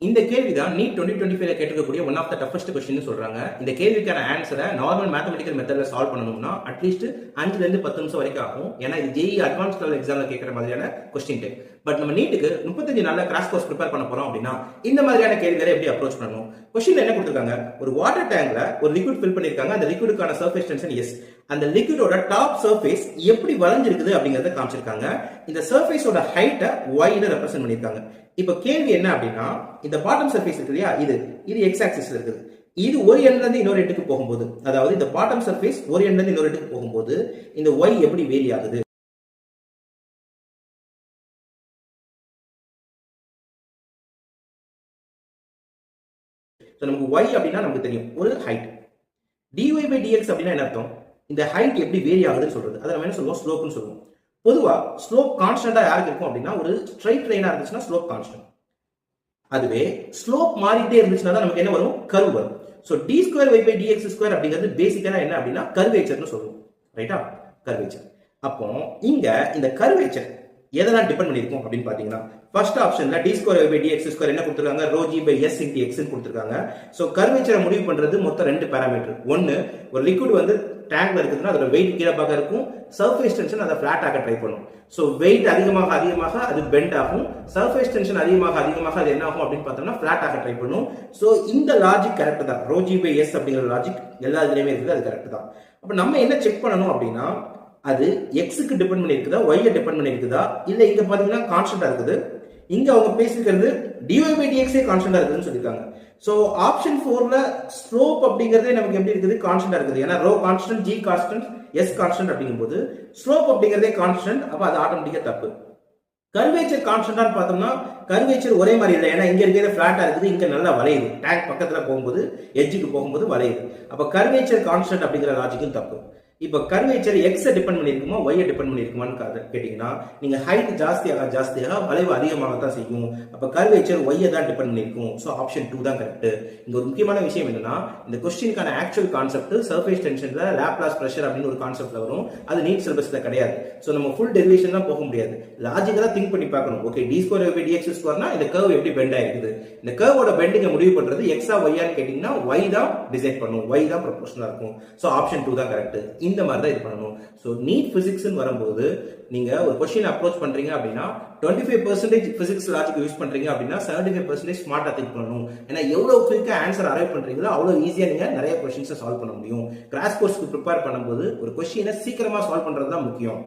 இந்த கேள்வி தான் நீட் 2025 கேட்டிருக்கக்கூடிய one of the toughest question சொல்றாங்க. இந்த கேள்விக்கான ஆன்சரை நார்மல் மேத்தமெட்டிக்கல் மெத்தட்ல சால்வ் பண்ணணும்னா அட்லீஸ்ட் 5 ல இருந்து 10 நிமிஷம் வரைக்கும் ஆகும். ஏன்னா இது ஜேஇ அட்வான்ஸ் லெவல் எக்ஸாம்ல கேட்கிற மாதிரியான கொஸ்டின் டைப். பட் நம்ம நீட்டுக்கு 35 நாள்ல கிராஷ் கோர்ஸ் ப்ரிப்பேர் பண்ண போறோம் அப்படின்னா இந்த மாதிரியான கேள்விகளை எப்படி அப்ரோச் பண்ணணும்? கொஸ்டின்ல என்ன கொடுத்திருக்காங்க? ஒரு வாட்டர் டேங்க்ல ஒரு லிக்விட் ஃபில் பண்ணிருக்காங்க. அந்த லிக்விடுக்கான சர்ஃபேஸ் டென்ஷன் எஸ். அந்த லிக்விடோட டாப் சர்ஃபேஸ் எப்படி வளைஞ்சிருக்குது அப்படிங்கறத காமிச்சிருக்காங்க. இந்த சர்ஃபேஸோட ஹைட்டை y ன்னு ரெப்ரசன்ட் பண்ணிருக்காங்க. இப்போ கேள்வி என்ன அப்படின்னா, இந்த பாட்டம் சர்ஃபேஸ் இருக்கு இல்லையா, இது எக்ஸ் ஆக்சிஸ்ல இருக்குது. இது ஒரு எண்ட்ல இருந்து இன்னொரு எண்டுக்கு போகும்போது, அதாவது இந்த பாட்டம் சர்ஃபேஸ் ஒரு எண்ட்ல இருந்து இன்னொரு எண்டுக்கு போகும்போது இந்த y எப்படி வேரி ஆகுது? நமக்கு y அப்படின்னா நமக்கு தெரியும் ஒரு ஹைட். dy by dx அப்படின்னா என்ன அர்த்தம்? இந்த ஹைட் எப்படி வேரி ஆகுதுன்னு சொல்றது. அதை நம்ம என்ன சொல்லுவோம்? ஸ்லோப்னு சொல்லுவோம். பொதுவா ஸ்லோப் கான்ஸ்டன்டா யாருக்கு இருக்கும் அப்படின்னா, ஒரு ஸ்ட்ரைட் லைனா இருந்துச்சுன்னா ஸ்லோப் கான்ஸ்டன்ட். அதுவே ஸ்லோப் மாறிட்டே இருந்துச்சுன்னா தான் நமக்கு என்ன வரும்? கர்வ் வரும். So d square y by dx square அப்படிங்கிறது பேசிக்கலா என்ன அப்படின்னா கர்வேச்சர்னு சொல்லுவோம். ரைட்டா? கர்வேச்சர். அப்போ இங்க இந்த கர்வேச்சர் எதெல்லாம் டிபெண்ட் பண்ணிருக்கும் அப்படின்னு பாத்தீங்கன்னா, ஃபர்ஸ்ட் ஆப்ஷன்ல d square y by dx square என்ன கொடுத்திருக்காங்க? rho g by s into x ன்னு கொடுத்திருக்காங்க. சோ கர்வேச்சரை முடிவு பண்றது மொத்தம் ரெண்டு பாராமீட்டர். ஒன்னு, ஒரு லிக்விட் வந்து டேங்க்ல இருக்குதுன்னா அதோட வெயிட் கீழே பார்க்க இருக்கும், சர்ஃபேஸ் டென்ஷன் அதை ஃபிளாட் ஆக்க ட்ரை பண்ணும். சோ வெயிட் அதிகமாக அதிகமாக அது பெண்ட் ஆகும், சர்ஃபேஸ் டென்ஷன் அதிகமாக அதிகமாக அது என்ன ஆகும் அப்படின்னு பார்த்தோம்னா ஃபிளாட் ஆக்க ட்ரை பண்ணும். சோ இந்த லாஜிக் கரெக்ட் தான். rho g by s அப்படிங்கிற லாஜிக் எல்லா இதுலயுமே இருக்குது, அது கரெக்ட் தான். அப்ப நம்ம என்ன செக் பண்ணணும் அப்படின்னா, அது எக்ஸுக்கு டிபெண்ட் பண்ணி இருக்குதா, ஒய்யை டிபெண்ட் பண்ணி இருக்குதா, இல்ல இங்க பாத்தீங்கன்னா கான்ஸ்டன்டா இருக்குது, இங்க அவங்க பேசிக்கிறது dy by dx கான்ஸ்டன்டா இருக்குதுன்னு சொல்லிருக்காங்க. சோ ஆப்ஷன் 4ல ஸ்லோப் அப்படிங்கறதே நமக்கு எப்படி இருக்குது? கான்ஸ்டன்டா இருக்குது. ஏன்னா rho constant, g constant, s constant அப்படிங்கும்போது ஸ்லோப் அப்படிங்கறதே கான்ஸ்டன்ட். அப்ப அது ஆட்டோமேட்டிக்கா தப்பு. கர்வேச்சர் கான்ஸ்டன்டான்னு பார்த்தோம்னா கர்வேச்சர் ஒரே மாதிரி இல்லை. ஏன்னா இங்க இருக்கிறது ஃபிளாட்டா இருக்குது, இங்க நல்லா வளையுது. டேங்க் பக்கத்துல போகும்போது எட்ஜுக்கு போகும்போது வளையுது. அப்ப கர்வேச்சர் கான்ஸ்டன்ட் அப்படிங்கிற லாஜிக்கும் தப்பு. இப்ப கர்வேச்சர் எக்ஸை டிபெண்ட் பண்ணிருக்குமா, ஒய்யை டிபெண்ட் பண்ணிருக்குமான்னு கேட்டீங்கன்னா, நீங்க ஹைட் ஜாஸ்தியாக ஜாஸ்தியாக வளைவு அதிகமாக தான் செய்யும். அப்ப கர்வேச்சர் ஒய்யை தான் டிபெண்ட் பண்ணிருக்கும். சோ ஆப்ஷன் 2 தான் கரெக்ட். இங்க ஒரு முக்கியமான விஷயம் என்னன்னா, இந்த கொஸ்டினுக்கான ஆக்சுவல் கான்செப்ட் சர்ஃபேஸ் டென்ஷன்ல லாப்லாஸ் பிரஷர் அப்படின்னு ஒரு கான்செப்ட்ல வரும். அது நீட் சிலபஸ்ல கிடையாது. சோ நம்ம ஃபுல் டெரிவேஷன் தான் போக முடியாது. லாஜிக்கலா திங்க் பண்ணி பார்க்கணும். Okay, d square by dx ஸ்கொயர்னா இந்த கர்வ் எப்படி பெண்ட் ஆயிருக்குது? இந்த கர்வோட பெண்டிங்க முடிவு பண்றது எக்ஸா ஒய்யான்னு கேட்டீங்கன்னா y தான் டிசைட் பண்ணும், y தான் ப்ரொபோர்ஷனலா இருக்கும். சோ ஆப்ஷன் 2 தான் கரெக்ட். இந்த மாதிரி தான் இது பண்ணணும். சோ நீட் பிசிக்ஸ் வரும்போது நீங்க ஒரு क्वेश्चन அப்ரோச் பண்றீங்க அப்படின்னா 25% பிசிக்ஸ் லாஜிக் யூஸ் பண்றீங்க அப்படின்னா 75% ஸ்மார்ட்டா திங்க் பண்ணணும். ஏன்னா எவ்வளவு குயிக்கா ஆன்சர் அரைவ் பண்றீங்களோ அவ்வளவு ஈஸியா நீங்க நிறைய क्वेश्चंस சால்வ் பண்ண முடியும். கிராஷ் கோர்ஸ்க்கு ப்ரிப்பேர் பண்ணும்போது ஒரு क्वेश्चन சீக்கிரமா சால்வ் பண்றது தான் முக்கியம்.